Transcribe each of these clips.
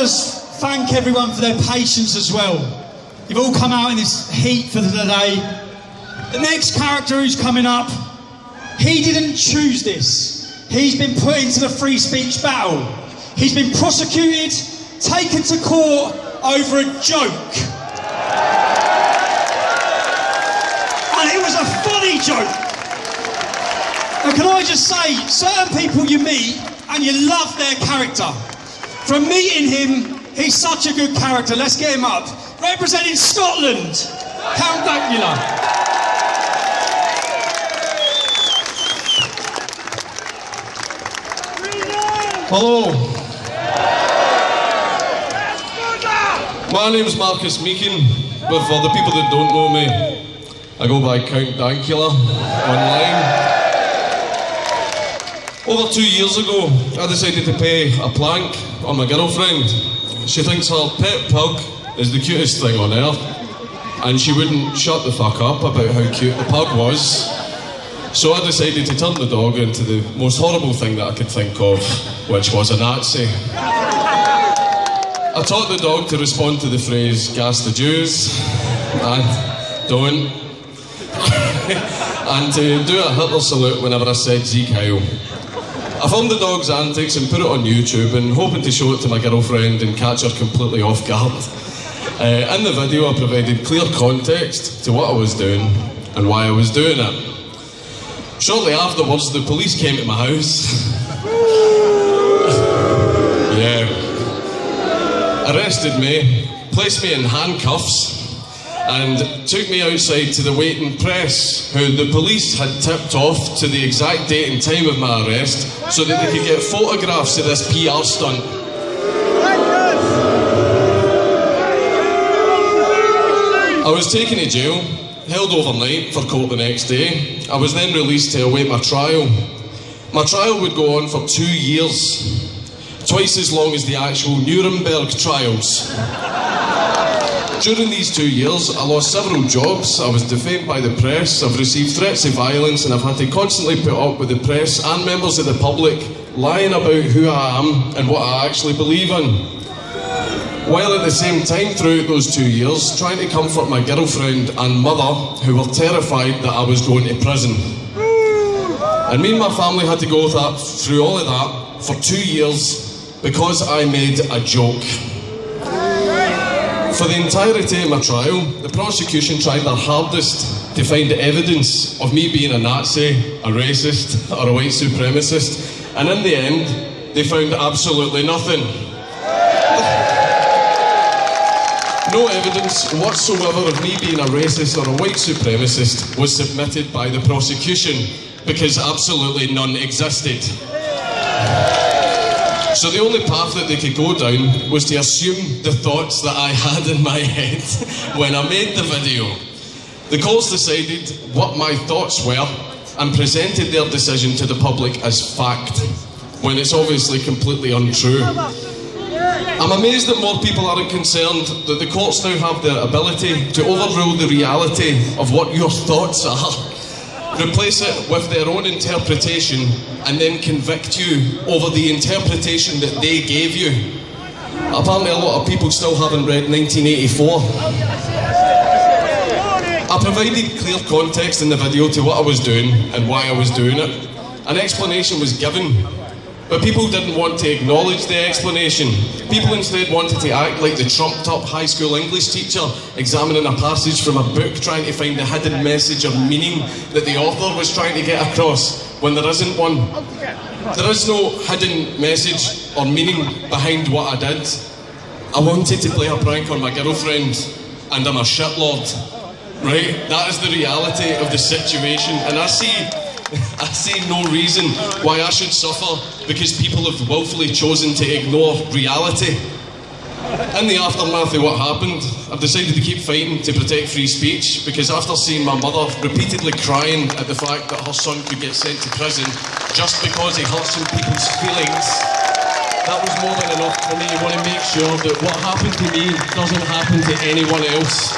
just thank everyone for their patience as well. You've all come out in this heat for the day. The next character who's coming up, he didn't choose this. He's been put into the free speech battle. He's been prosecuted, taken to court over a joke. And it was a funny joke. And can I just say, certain people you meet and you love their character. From meeting him, he's such a good character. Let's get him up. Representing Scotland, Count Dankula. Hello. My name's Marcus Meakin, but for the people that don't know me, I go by Count Dankula online. Over 2 years ago, I decided to pay a plank on my girlfriend. She thinks her pet pug is the cutest thing on earth, and she wouldn't shut the fuck up about how cute the pug was. So I decided to turn the dog into the most horrible thing that I could think of, which was a Nazi. I taught the dog to respond to the phrase, gas the Jews, and don't, and to do a Hitler salute whenever I said Sieg Heil. I filmed the dog's antics and put it on YouTube, and hoping to show it to my girlfriend and catch her completely off guard. In the video I provided clear context to what I was doing and why I was doing it. Shortly afterwards, the police came to my house. Yeah. Arrested me, placed me in handcuffs, and took me outside to the waiting press, who the police had tipped off to the exact date and time of my arrest so that they could get photographs of this PR stunt. I was taken to jail, held overnight for court the next day. I was then released to await my trial. My trial would go on for 2 years, twice as long as the actual Nuremberg trials. During these 2 years, I lost several jobs, I was defamed by the press, I've received threats of violence, and I've had to constantly put up with the press and members of the public lying about who I am and what I actually believe in. While at the same time throughout those 2 years, trying to comfort my girlfriend and mother, who were terrified that I was going to prison. And me and my family had to go through all of that for 2 years because I made a joke. For the entirety of my trial, the prosecution tried their hardest to find evidence of me being a Nazi, a racist, or a white supremacist, and in the end, they found absolutely nothing. No evidence whatsoever of me being a racist or a white supremacist was submitted by the prosecution, because absolutely none existed. So the only path that they could go down was to assume the thoughts that I had in my head when I made the video. The courts decided what my thoughts were and presented their decision to the public as fact, when it's obviously completely untrue. I'm amazed that more people aren't concerned that the courts now have the ability to overrule the reality of what your thoughts are, replace it with their own interpretation, and then convict you over the interpretation that they gave you. Apparently a lot of people still haven't read 1984. I provided clear context in the video to what I was doing and why I was doing it. An explanation was given, but people didn't want to acknowledge the explanation. People instead wanted to act like the trumped-up high school English teacher examining a passage from a book, trying to find the hidden message or meaning that the author was trying to get across, when there isn't one. There is no hidden message or meaning behind what I did. I wanted to play a prank on my girlfriend, and I'm a shitlord, right? That is the reality of the situation, and I see no reason why I should suffer because people have willfully chosen to ignore reality. In the aftermath of what happened, I've decided to keep fighting to protect free speech, because after seeing my mother repeatedly crying at the fact that her son could get sent to prison just because he hurt some people's feelings, that was more than enough for me to want to make sure that what happened to me doesn't happen to anyone else.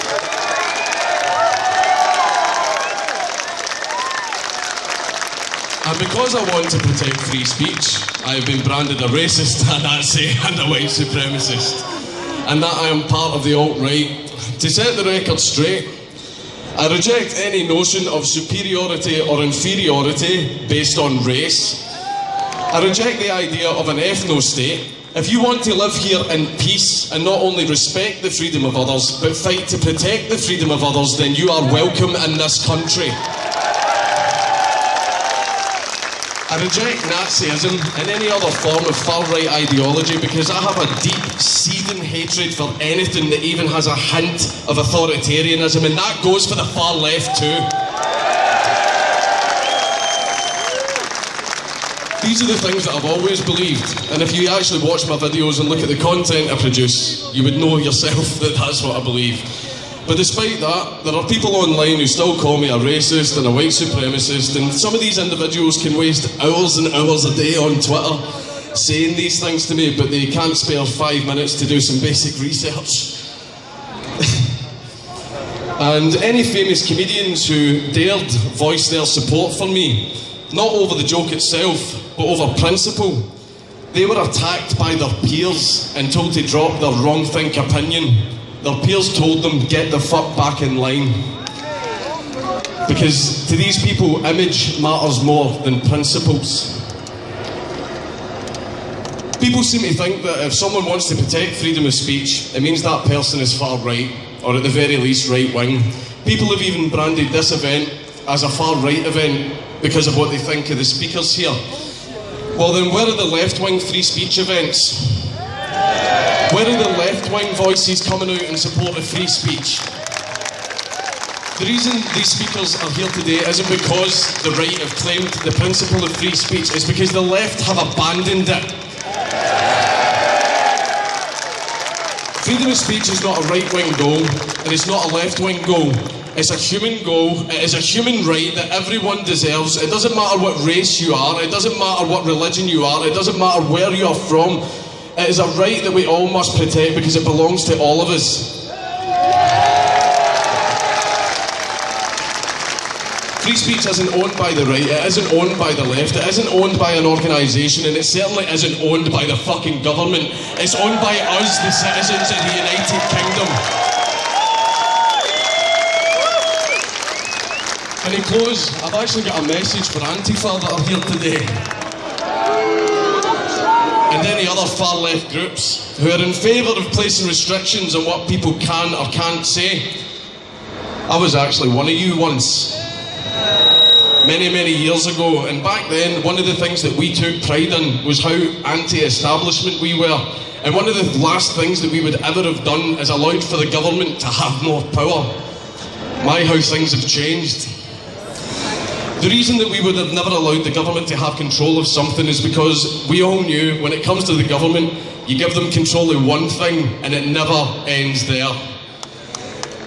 And because I want to protect free speech, I have been branded a racist, a Nazi, and a white supremacist. And that I am part of the alt-right. To set the record straight, I reject any notion of superiority or inferiority based on race. I reject the idea of an ethno-state. If you want to live here in peace and not only respect the freedom of others, but fight to protect the freedom of others, then you are welcome in this country. I reject Nazism and any other form of far-right ideology because I have a deep, seething hatred for anything that even has a hint of authoritarianism, and that goes for the far left too. These are the things that I've always believed, and if you actually watch my videos and look at the content I produce, you would know yourself that that's what I believe. But despite that, there are people online who still call me a racist and a white supremacist, and some of these individuals can waste hours and hours a day on Twitter saying these things to me, but they can't spare 5 minutes to do some basic research. And any famous comedians who dared voice their support for me, not over the joke itself, but over principle, they were attacked by their peers and told to drop their wrong-think opinion. Their peers told them, get the fuck back in line. Because to these people, image matters more than principles. People seem to think that if someone wants to protect freedom of speech, it means that person is far right, or at the very least right wing. People have even branded this event as a far right event because of what they think of the speakers here. Well then, where are the left wing free speech events? Where are the left-wing voices coming out in support of free speech? The reason these speakers are here today isn't because the right have claimed the principle of free speech, it's because the left have abandoned it. Freedom of speech is not a right-wing goal, and it's not a left-wing goal. It's a human goal, it is a human right that everyone deserves. It doesn't matter what race you are, it doesn't matter what religion you are, it doesn't matter where you are from. It is a right that we all must protect because it belongs to all of us. Free speech isn't owned by the right, it isn't owned by the left, it isn't owned by an organisation, and it certainly isn't owned by the fucking government. It's owned by us, the citizens of the United Kingdom. And in close, I've actually got a message for Antifa that are here today. And any other far-left groups who are in favour of placing restrictions on what people can or can't say. I was actually one of you once, many, many years ago, and back then one of the things that we took pride in was how anti-establishment we were, and one of the last things that we would ever have done is allowed for the government to have more power. My, how things have changed. The reason that we would have never allowed the government to have control of something is because we all knew when it comes to the government, you give them control of one thing and it never ends there.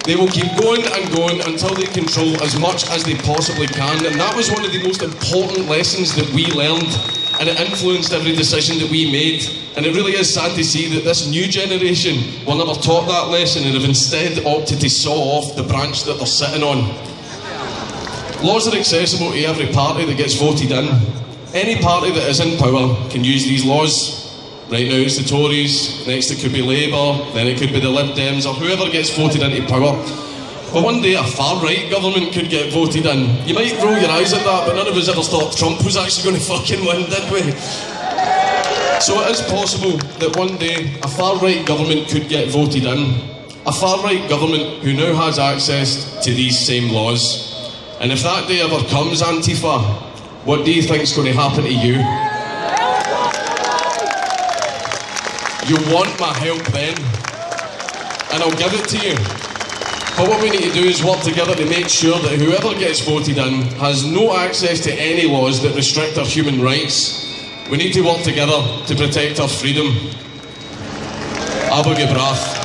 They will keep going and going until they control as much as they possibly can, and that was one of the most important lessons that we learned, and it influenced every decision that we made. And it really is sad to see that this new generation will never taught that lesson and have instead opted to saw off the branch that they're sitting on. Laws are accessible to every party that gets voted in. Any party that is in power can use these laws. Right now it's the Tories, next it could be Labour, then it could be the Lib Dems, or whoever gets voted into power. But one day a far-right government could get voted in. You might roll your eyes at that, but none of us ever thought Trump was actually going to fucking win, did we? So it is possible that one day a far-right government could get voted in. A far-right government who now has access to these same laws. And if that day ever comes, Antifa, what do you think is going to happen to you? You want my help then, and I'll give it to you. But what we need to do is work together to make sure that whoever gets voted in has no access to any laws that restrict our human rights. We need to work together to protect our freedom. Abu Ghabrath.